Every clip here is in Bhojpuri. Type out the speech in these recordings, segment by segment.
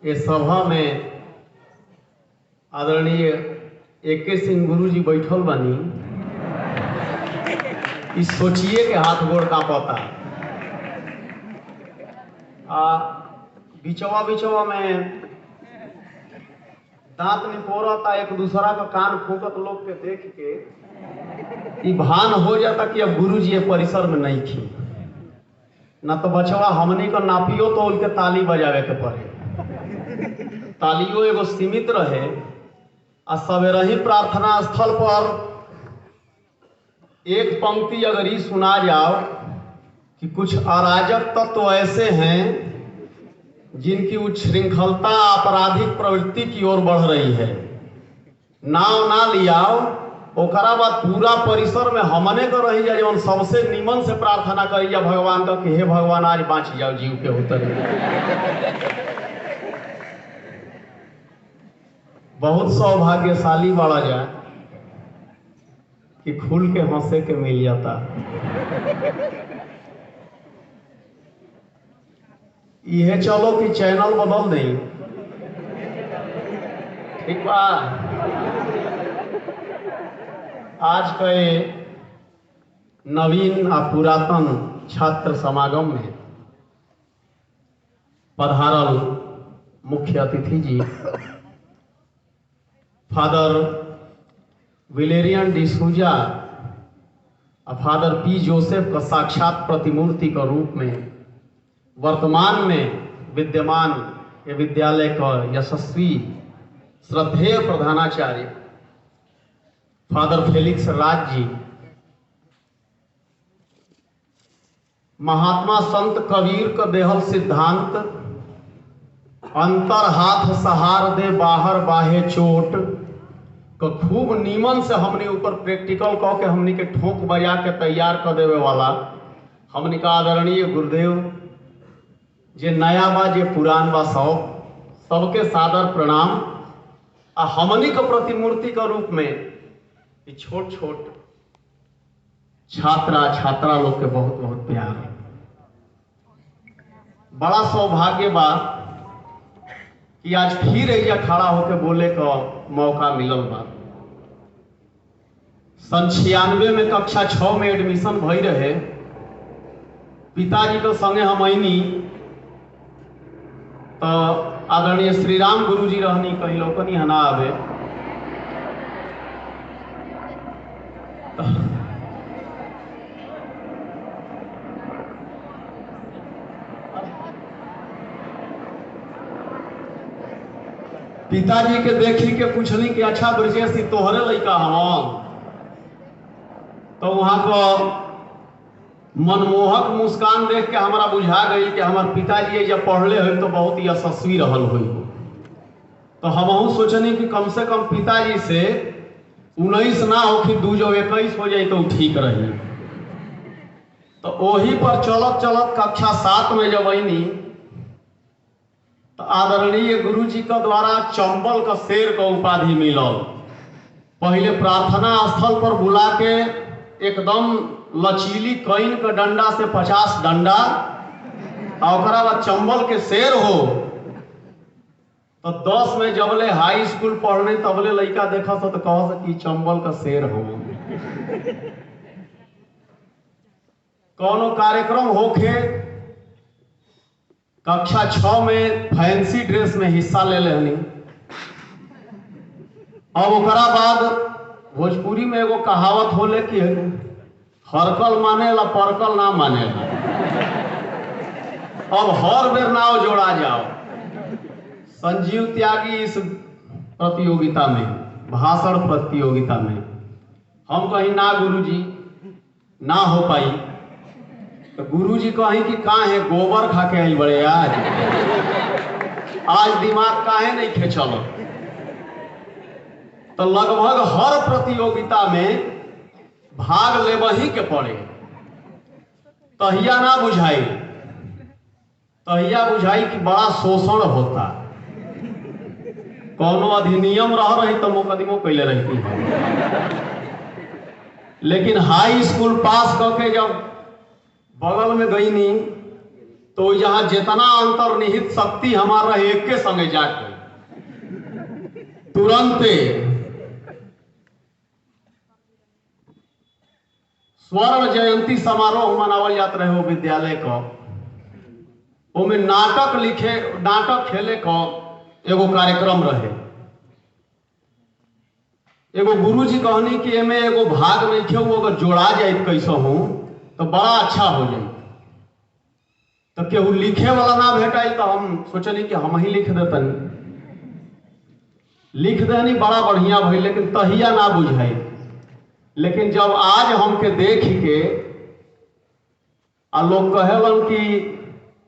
ये सभा में आदरणीय एके सिंह गुरु जी बैठल बानी। इस सोचिए के हाथ गोड़ कांपता। बिचवा बिचवा में दांत निपोरता, एक दूसरा का कान फूकत लोग के देख के भान हो जाता कि अब गुरु जी परिसर में नहीं थी। ना तो बचवा हमनी का नापियो तो उनके ताली बजावे के पड़े। तालियों एगो सीमित रहे। आ सवेरे ही प्रार्थना स्थल पर एक पंक्ति अगर ये सुना जाओ कि कुछ अराजक तत्व ऐसे हैं जिनकी उच्छृंखलता आपराधिक प्रवृत्ति की ओर बढ़ रही है, नाव ना लियाओ, ओकरा बाद पूरा परिसर में हमने को रही जाए जौन सबसे निमन से प्रार्थना करी जा भगवान का कि हे भगवान आज बाँच जाओ जीव के उतर। बहुत सौभाग्यशाली बाड़ा जाए कि खुल के हंसे के मिल जाता। यह चलो कि चैनल बदल दें, ठीक बा। आज के नवीन आ पुरातन छात्र समागम में पधारल मुख्य अतिथि जी फादर विलेरियन डिसूजा और फादर पी जोसेफ का साक्षात प्रतिमूर्ति का रूप में वर्तमान में विद्यमान ये विद्यालय का यशस्वी श्रद्धेय प्रधानाचार्य फादर फेलिक्स राज जी, महात्मा संत कबीर का देहल सिद्धांत अंतर हाथ सहार दे बाहर बाहे चोट को खूब नीमन से हमने ऊपर प्रैक्टिकल कह के हमने के ठोक बजा के तैयार कर देवे वाला हमने का आदरणीय गुरुदेव जे नया बा जे पुरान बा सबके सादर प्रणाम। आ हमनी का प्रतिमूर्ति का रूप में छोट छोट छात्रा लोग के बहुत बहुत प्यार। बड़ा सौभाग्य बा कि आज फिर एजा खड़ा होकर बोले का मौका मिलल बा। सन 96 में कक्षा 6 में एडमिशन भई रहे। पिताजी के संगे हम आईनी तो आदरणीय श्री राम गुरु जी रहनी कहीं लोकनी हना आवे। पिताजी के देखी के पूछनी कि अच्छा ब्रजेश तोहरे लड़का हम, तो वहां को मनमोहक मुस्कान देख के हमारा बुझा गई कि हमारे पिताजी जब पढ़ले हो तो बहुत ही यशस्वी रहल हुई। तो हम सोचनी कि कम से कम पिताजी से 19 ना हो कि 2 जो 21 हो जाए तो ठीक रही। तो वही पर चलत चलत कक्षा 7 में जब आईनी तो आदरणीय गुरु जी का द्वारा चंबल का शेर का उपाधि मिलल। पहले प्रार्थना स्थल पर बुला के एकदम लचीली कईन का डंडा से 50 डंडा और बाद चंबल के शेर हो। तो 10 में जबले हाई स्कूल पढ़ने तबले लड़का देखा तो कह कि चंबल का शेर हो। कौनो कार्यक्रम होके कक्षा 6 में फैंसी ड्रेस में हिस्सा ले लेनी। अब ओकरा बाद भोजपुरी में एगो कहावत होले कि हरकल मानेला परकल ना मानेला। अब हर बेर नाव जोड़ा जाओ। संजीव त्यागी इस प्रतियोगिता में भाषण प्रतियोगिता में हम कहीं ना गुरुजी ना हो पाई तो गुरुजी कहीं कि काहे गोबर खा के आई बड़े आज दिमाग काहे नहीं खेचल। तो लगभग हर प्रतियोगिता में भाग लेबही के पड़े। तहिया ना बुझाई, तहिया बुझाई कि बड़ा शोषण होता। कौनो अधिनियम रह रही तो मुकदमो कैले रहती है। लेकिन हाई स्कूल पास करके जब बगल में गई नहीं तो यहाँ जितना अंतर्निहित शक्ति हमारा एक के संगे जाके तुरंते स्वर्ण जयंती समारोह मनावल जात रहे वो विद्यालय का, ओमे नाटक खेले का एगो कार्यक्रम रहे। एगो गुरुजी कहनी कि एमे एगो भाग नहीं खे, वो अगर जोड़ा जाए कैसे हो तो बड़ा अच्छा हो जाए। तो केहू लिखे वाला ना भेटाई तो हम सोचनी कि हम ही लिख देतनी, लिख देनी बड़ा बढ़िया भाई, लेकिन तहिया ना बुझाई। लेकिन जब आज हमके देख के आ लोग कहेलन कि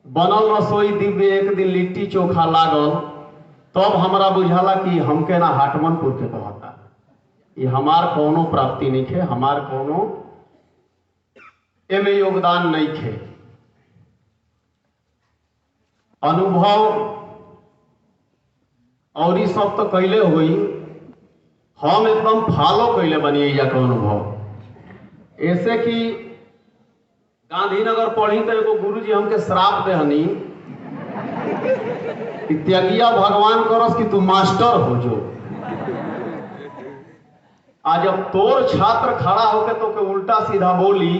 बनल रसोई दिव्य एक दिन लिट्टी चोखा लागल, तब हमरा बुझाला कि हमके ना हाटमनपुर के कहता, ये हमार कोनो प्राप्ति नहीं खे, हमार कोनो एमे योगदान नहीं खे। अनुभव और ये सब तो कैले हुई, हम एकदम फॉलो कैले बनी या अनुभव। ऐसे कि गांधीनगर पढ़ी तो एगो गुरुजी हमके श्राप देहनी कि त्यागिया भगवान करस कि तू मास्टर हो जो। आज जब तोर छात्र खड़ा होके तो के उल्टा सीधा बोली,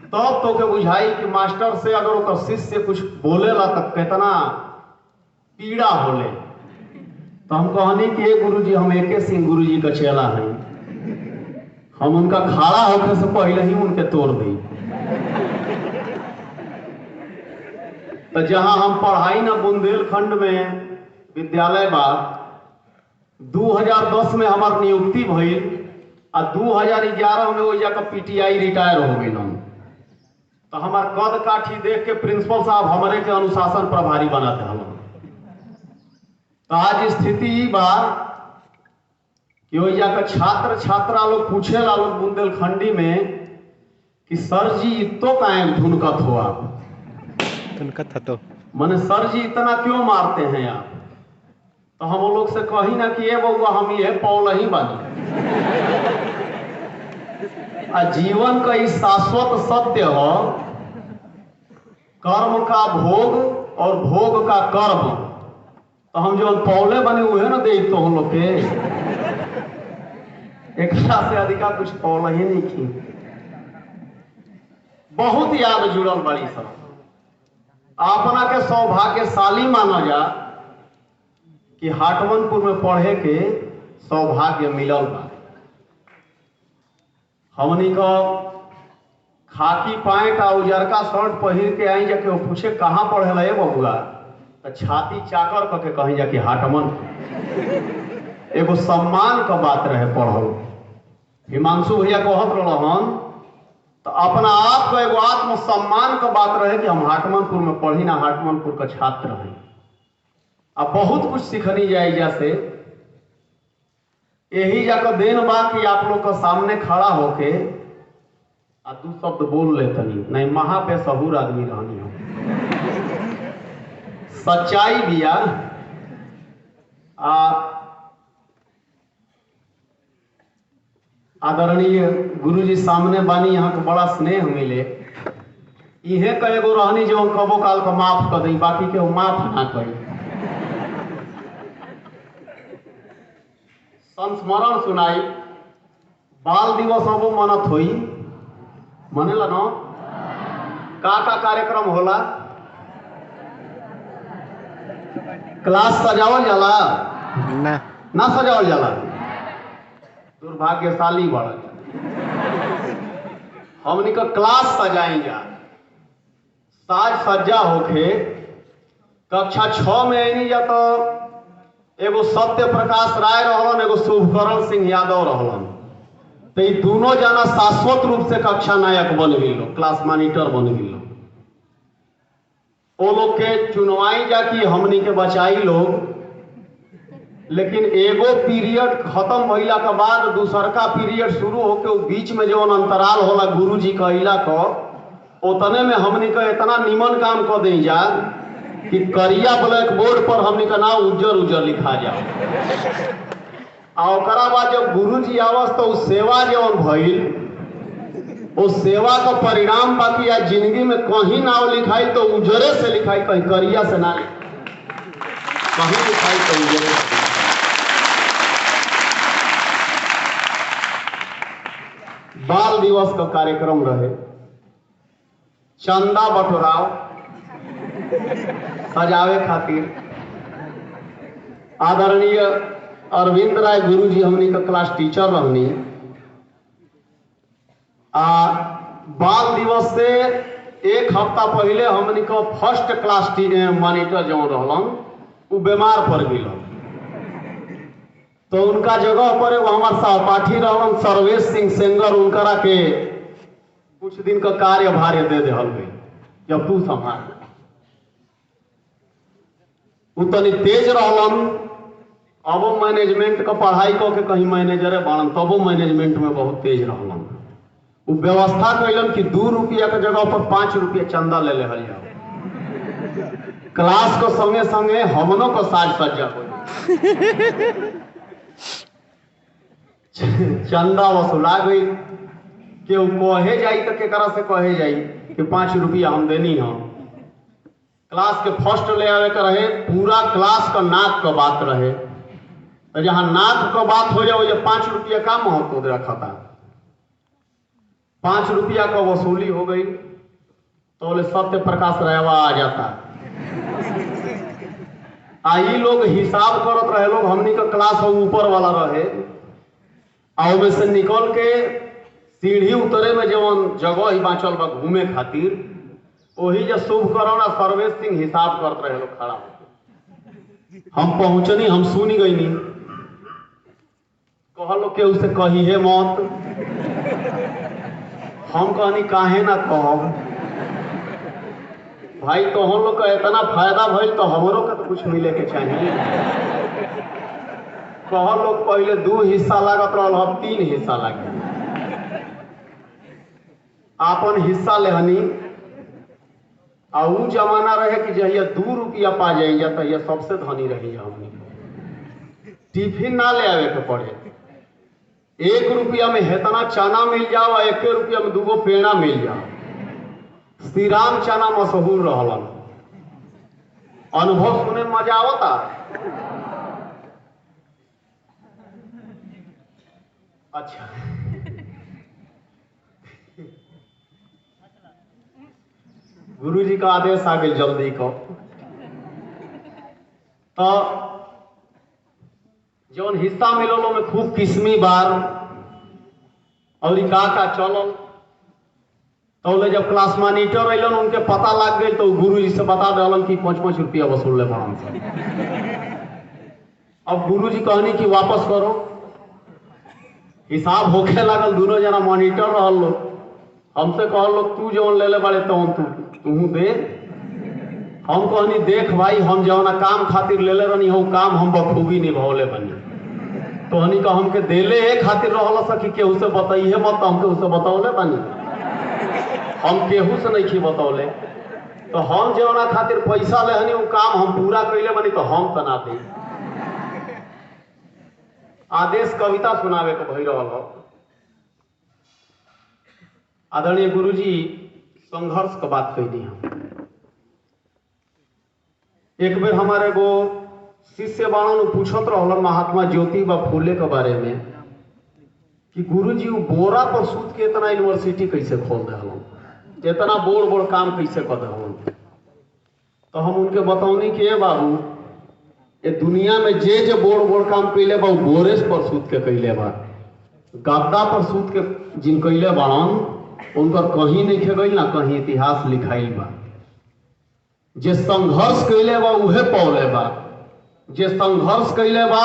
तब तो के बुझाई कि मास्टर से अगर ओकर शिष्य कुछ बोलेला तब कितना पीड़ा होले। तो हम कहनी कि ये गुरुजी हम एके सिंह गुरुजी का चेला हैं, हम उनका खड़ा होके से पहले ही उनके तोड़ दी। तो जहां हम पढ़ाई ना बुंदेलखंड में विद्यालय बा, 2010 में हमार नियुक्ति भइल आ 2011 में वो जाकर पीटीआई रिटायर हो गई। तो हमार कद काठी देख के प्रिंसिपल साहब हमारे के अनुशासन प्रभारी बना थे हम। तो आज स्थिति बा कि वो जाकर छात्र छात्रा लोग पूछे ला लोग बुंदेलखंडी में कि सर जी इतो कायम धुनकत हो आप, धुनकत है तो माने सर जी इतना क्यों मारते हैं आप। तो हम लोग से कही ना कि ये बउआ हम ये पौल ही बनी। जीवन का इस शाश्वत सत्य हो, कर्म का भोग और भोग का कर्म। तो हम जो पौले बने हुए ना दे तो हम लोग के एक से अधिका कुछ पौल ही नहीं की। बहुत याद जुड़ल बड़ी सब, अपना के सौभाग्यशाली माना जा कि हाटमनपुर में पढ़े के सौभाग्य मिलल बा। हमनी को खाकी पैंट आ उजरका शर्ट पहिर के आई जाके वो पूछे कहाँ पढ़े ला बबुआ, तो छाती चाकर करके कहीं जाके हाटमन। एगो सम्मान का बात रहे पढ़ल। हिमांशु भैया कहत रहन तो अपना आप का एगो आत्म सम्मान का बात रहे कि हम हाटमनपुर में पढ़ी ना, हाटमनपुर का छात्र हैं। अब बहुत कुछ सीखनी जाए जैसे यही जाकर देन बा कि आप लोग का सामने खड़ा होके आ दू शब्द बोल लेतनी नहीं, महा पे सहूर आदमी रहनी हो। सच्चाई बिया आदरणीय गुरुजी सामने बानी, यहाँ के बड़ा स्नेह मिले। इहे का एगो रहनी जो कबो काल का माफ कर दी, बाकी के माफ ना करी। संस्मरण सुनाई, बाल दिवस अब मनत होई, मनेला न का कार्यक्रम होला, क्लास सजावल जाला ना सजावल जाला, दुर्भाग्यशाली बड़ा। हमनी का क्लास सजाई जा, साज सज्जा होके कक्षा 6 में आईनी जा तो एगो सत्य प्रकाश राय रहलन, एगो शुभकरण सिंह यादव रहलन। तो ये दोनों जना शाश्वत रूप से कक्षा नायक बन गई, क्लास मॉनिटर बन गई। वो लोग के चुनवाई जा कि हमनी के बचाई लोग, लेकिन एगो पीरियड खत्म भइला के बाद दूसरका पीरियड शुरू होके बीच में जो अंतराल होला गुरुजी कहला को, उतने में हमनी का इतना निमन काम कर दी जा कि करिया ब्लैक बोर्ड पर हमनी का नाम उज्जर उज्जर लिखा जाओ। और बाद जब गुरुजी आवस तो सेवा जौन भइल वो सेवा का परिणाम बाकी या जिंदगी में कहीं नाव लिखाई तो उजरे से लिखाई, कहीं करिया से ना कहीं लिखाई तो उजरे से। बाल दिवस का कार्यक्रम रहे, चंदा बटोराव सजावे खातिर आदरणीय अरविंद राय गुरु जी हमनी का क्लास टीचर रहनी। बाल दिवस से एक हफ्ता पहले हमनी का फर्स्ट क्लास मॉनिटर जो रहलन वो बीमार पड़ गई, तो उनका जगह पर वो हमारे सहपाठी रहलन सर्वेश सिंह सेंगर, उनकरा के कुछ दिन का कार्यभार दे दे गई, जब तू संभाल। वो तनी तेज रहलन, अब मैनेजमेंट का पढ़ाई करके कहीं मैनेजरे बनन, तबो मैनेजमेंट में बहुत तेज रहलन। वो व्यवस्था कैलन कि 2 रुपया के जगह पर 5 रुपया चंदा ले हल जाओ, क्लास को संगे संगे हमनों को साज सज्जा हो चंदा वसूला गई। केहू कहे जाई तो केकरा से कहे जाई कि 5 रुपया हम देनी हम। क्लास के फर्स्ट ले आवे का रहे, पूरा क्लास का नाक का बात रहे, तो जहां नाक का बात हो जाए 5 रुपया का महत्व रखा था। 5 रुपया का वसूली हो गई तो बोले सत्य प्रकाश रहवा आ जाता। आई लोग हिसाब करत रहे, लोग हमनी का क्लास ऊपर वाला रहे, और में से निकल के सीढ़ी उतरे में जवन जगह ही बाँचल बा घूमे खातिर, वही जो शुभकरण सर्वेश सिंह हिसाब करते रहे लोग खड़ा होके। हम पहुंचनी, हम सुनी गई नहीं, कहलो के उसे कही है मौत। हम कहनी काहे ना कहब भाई, तो हम लोग का इतना फायदा भइल तो हमरों का तो कुछ मिले के चाहिए। कह लोग पहले 2 हिस्सा लागत रहल, अब 3 हिस्सा लगे। आपन हिस्सा लेहनी, आ ऊ जमाना रहे कि जहिया 2 रुपया पा जाइए तहिया सबसे धनी रही हमनी। टिफिन ना ले आवे के पड़े, 1 रुपया में हेतना चना मिल जाओ, 1 रुपया में 2 पेड़ा मिल जाओ। श्रीराम चना मशहूर रहलन, अनुभव सुने में मजा आवता। अच्छा गुरु जी का आदेश आ गई जल्दी को, तो जौन हिस्सा मिलल में खूब किस्मी बार और का चलल। तो जब क्लास मॉनिटर अलन उनके पता लग गई, तो गुरु जी से बता दिलन कि 5-5 रुपया वसूल ले बड़न से। अब गुरु जी कहनी कि वापस करो, हिसाब होके लागल। दोनों जना मॉनिटर रहल लोग, हमसे कहल लोग तू जौन ले ले बड़े तो तू दे। हम कहनी देख भाई, हम जौना काम खातिर ले ले रहनी हो काम हम बखूबी निभावले बनी। तो हनी का हमके देले एक खातिर रहल सकी केहू से बताइए मत, हमके उसे बतावले बनी, हम केहू से नहीं खी बतौले। तो हम जौना खातिर पैसा ले हनी वो काम हम पूरा कैले बनी, तो हम तना दे। आदेश कविता सुनावे को भई रहल हो। आदरणीय गुरु जी संघर्ष का बात कैली हम। एक बेर हमारे गो शिष्य बाणन पूछत रहलन महात्मा ज्योतिबा फूले के बारे में कि गुरु जी वो बोरा पर सूत के इतना यूनिवर्सिटी कैसे खोल दहलन, इतना बोड़ काम कैसे कर दहलन। तो हम उनके बतौनी कि बाबू ये दुनिया में जे बोड़ काम कैले बा बोरेस पर सूत के कैले बा, गद्दा पर सूत के जिन कैले बाड़न उनकर कहीं नहीं खे गई ना कहीं इतिहास लिखाइल बा। जे संघर्ष कैले बा उहे पौले बा, जे संघर्ष कैले बा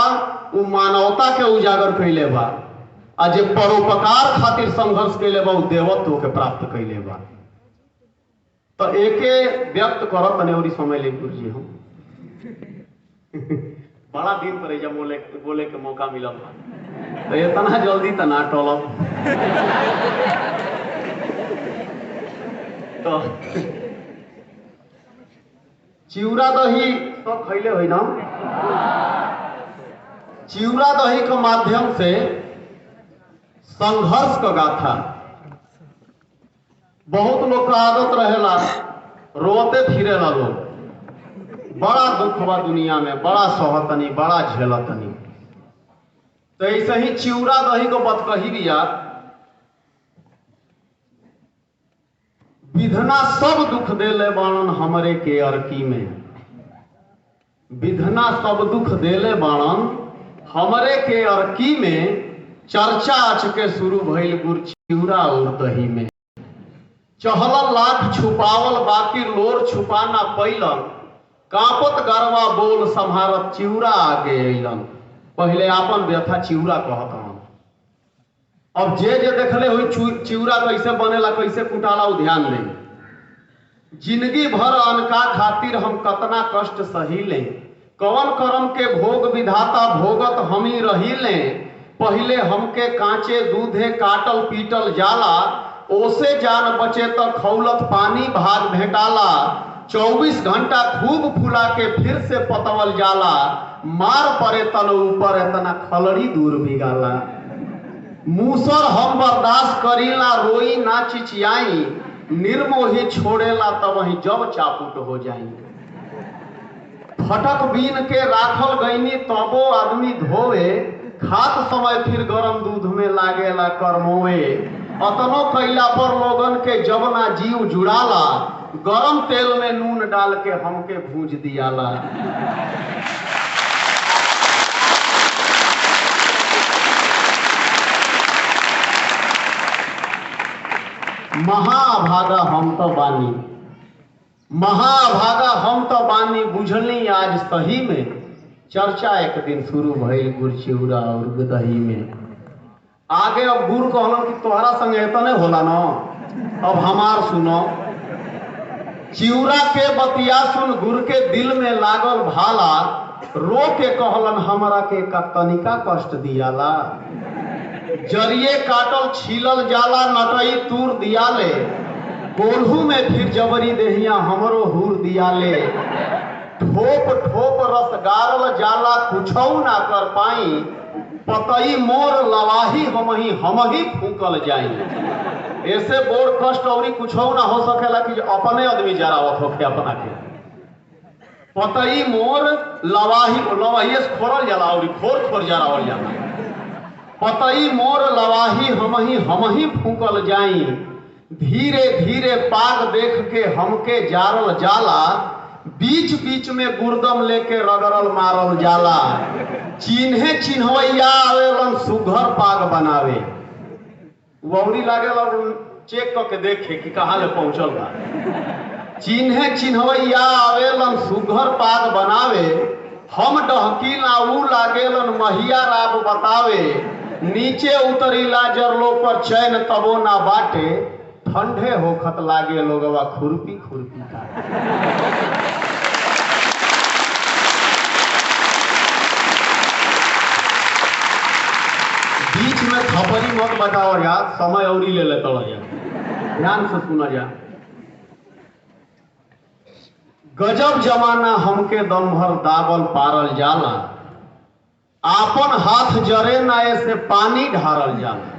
वो मानवता के उजागर कैले बा, आ जे परोपकार खातिर संघर्ष कैले बा वो देवत्व के प्राप्त कैले बा। तो एके व्यक्त करत तने और समय ले गुरु जी हम बड़ा दिन पर जब बोले के मौका मिलल बा, तो इतना जल्दी तो ना टोलब। तो चिउरा दही सब खैले हो ना, चिउरा दही के माध्यम से संघर्ष का गाथा बहुत लोग का आदत रहेला रोते फिरेला लोग, बड़ा दुख बा दुनिया में, बड़ा सहतनी, बड़ा झेलतनी। तो ऐसे ही चिउरा दही को बत कही दिया, विधना सब दुख देले बाणन हमरे के अरकी में, विधना सब दुख देले बाणन हमरे के अरकी में, चर्चा आज के शुरू भइल गुड़ चिउरा और दही में। चहल लाख छुपावल बाकी लोर छुपा ना पैलन, कांपत गरवा बोल संहारत चिउरा आगे अइलन। पहले आपन व्यथा चिउरा कहत हन। अब जे देखले हुई चिउरा कैसे बनेला, कैसे कुटाला, उ ध्यान ले। जिंदगी भर अनका खातिर हम कतना कष्ट सही ले, कवन कर्म के भोग विधाता भोगत हम ही रही ले। पहले हमके कांचे दूधे काटल पीटल जाला, ओसे जान बचे तो खौलत पानी भाग भेटाला। 24 घंटा खूब फुला के फिर से पतवल जाला, मार परे तन ऊपर इतना खलड़ी दूर बिगाला। मूसर हम बर्दाश्त करीला रोई ना चिचियाई, निर्मोही छोड़ेला तब वही जब चापुट हो जाई। फटक बीन के राखल गईनी तबो आदमी धोवे, खात समय फिर गरम दूध में लागेला करमोए। अतनो कैला पर लोगन के जब ना जीव जुड़ाला, गरम तेल में नून डाल के हमके भूंज दियाला। महाभागा हम तो बानी, महाभागा हम तो बानी, बुझली आज सही में। चर्चा एक दिन शुरू भइल गुड़ चिउरा और दही में। आगे अब गुड़ कहलन कि तोहरा संग एतने होला ना, अब हमार सुनो। चिउरा के बतिया सुन गुड़ के दिल में लागल भाला, रो के कहलन हमरा के तनिका कष्ट दियाला। जरिए काटल छीलल जाला नटई तूर दियाले, कोल्हू में फिर जबरी देहिया हमरो हूर दियाले। ठोप ठोप रस गारल जाला कुछौ ना कर पाई, पतई मोर लवाही हम ही फूकल जाई। ऐसे बोर कष्ट और कुछ ना हो सकेला कि अपने आदमी जरावत होके अपना के। पतई मोर लवाही लवाही से खोरल जाला और खोर खोर जरावल जाला। पतई मोर लवाही हम ही फूकल जाई, धीरे धीरे पाग देख के हमके जारल जाला। बीच बीच में गुर्दम लेके रगड़ल मारल जाला, चिन्हे चिन्हवैया आवेलन सुघर पाग बनावे। वौरी लागेला चेक करके देखे कि कहाँ ले पहुंचल बा। चिन्हे चिन्हवैया आवेलन सुघर पाग बनावे, हम डहकीला ऊ लागेलन महिया राब बतावे। नीचे उतरीला जरलो पर चैन तबो ना बाटे, ठंडे होखत लागे लोगवा खुरपी खुरपी का। बीच में खपरी मत बताओ यार, समय औरी ले लेता यार, ध्यान से सुना जा। गजब जमाना हमके दम भर दाबल पारल जाला, आपन हाथ जरे ना ऐसे पानी ढारल जाला।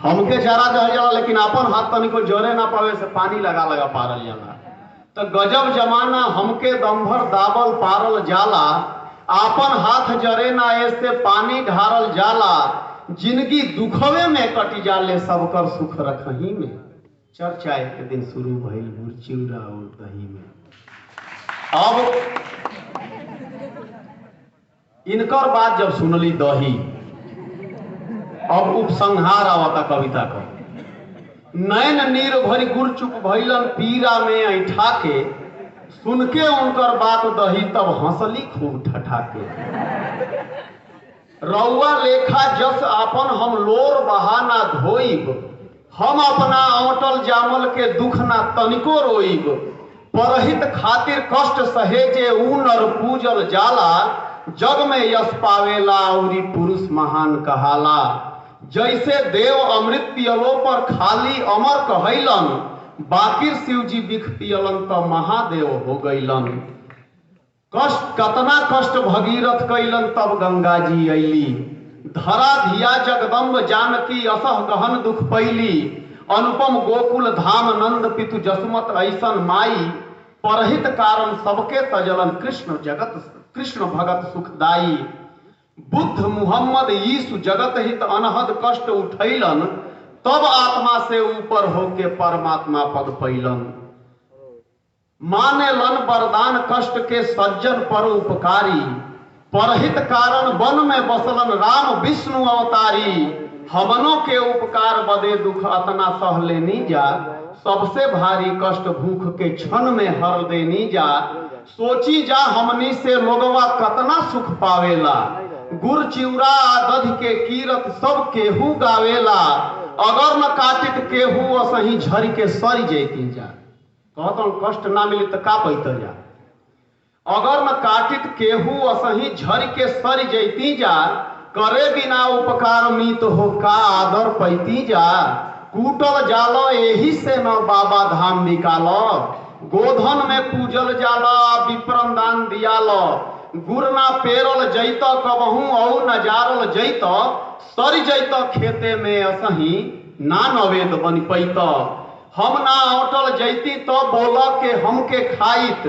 हमके जरा दह जाला लेकिन आपन हाथ तनिको जरे ना पावे से पानी लगा लगा पारल जाला। तो गजब जमाना हमके दम भर दाबल पारल जाला, आपन हाथ जरे ना ऐसे पानी ढारल जाला। जिंदगी दुखवे में कटी जाले सबकर सुख रखही में। चर्चा एक दिन शुरू भइल गुड़ चिउरा और दही में। अब इनकर बात जब सुनली दही, अब उपसंहार आवता कविता का। नैन नीर भरी गुड़ चुप भइलन पीरा में ऐठा के, सुन के उनकर बात दही तब हंसली खूब ठठाके। रउआ लेखा जस आपन हम लोर बहाना धोइब, हम अपना औटल जामल के दुख ना तनिको रोइब। परहित खातिर कष्ट सहेजे ऊ नर पूजल जाला, जग में यश पावेला औरी पुरुष महान कहाला। जैसे देव अमृत पियलो पर खाली अमर कहैलन, बाकिर शिव जी बिख पियलन तो महादेव हो गईलन। कष्ट कतना कष्ट भगीरथ कैलन तब गंगा जी अइली, धरा धिया जगदम्ब जानकी असह गहन दुख पैली। अनुपम गोकुल धाम नंद पितु जसमत ऐसन माई, परहित कारण सबके तजलन कृष्ण भगत सुखदाई। बुद्ध मुहम्मद यीशु जगत हित अनहद कष्ट उठैलन, तब आत्मा से ऊपर होके परमात्मा पद पैलन। मानेलन वरदान कष्ट के सज्जन पर उपकारी, परहित कारण वन में बसलन राम विष्णु अवतारी। हमनों के उपकार बदे दुख अतना सह लेनी जा, सबसे भारी कष्ट भूख के क्षण में हर देनी जा। सोची जा हमनी से लोगवा कतना सुख पावेला, गुड़ चिउरा दध के कीरत सब केहू गावेला। अगर न काटित केहू असही झर के सरी जैती जा, कहता कष्ट ना मिली तो का पैत जा। अगर न काटित केहू असही झर के सरी जैती जा, करे बिना उपकार मीत हो का आदर पैती जा। कूटल जालो एही से न बाबा धाम निकालो, गोधन में पूजल जाला विप्रम दान दियालो। गुड़ ना पेरल जैत कबहू और न जारल जैत, सरी जैत खेते में असही ना नवेद बन पैत। हम ना औटल जैती तो बोल के हमके खाइत,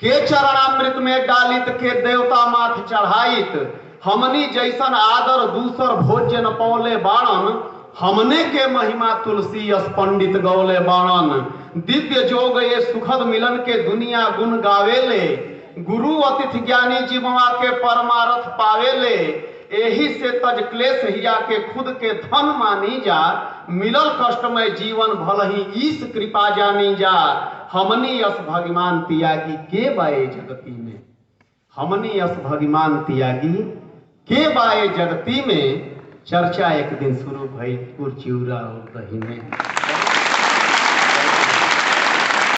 के चरणामृत में डालित के देवता माथ चढ़ाइत। हमनी जैसन आदर दूसर भोजन पौले बाणन, हमने के महिमा तुलसी अस पंडित गौले बाणन। दिव्य जोग ये सुखद मिलन के दुनिया गुण गावेले, गुरु अतिथि ज्ञानी जीववा के परमारथ पावेले। एही से तज क्लेश हिया के खुद के धन मानी जा, मिलल कष्टमय जीवन भल ही ईश कृपा जानी जा। हमनी यस भगवान त्यागी के बाए जगती में, हमनी यस भगवान त्यागी के बाए जगती में। चर्चा एक दिन शुरू भई गुड़ चिउरा और दही में।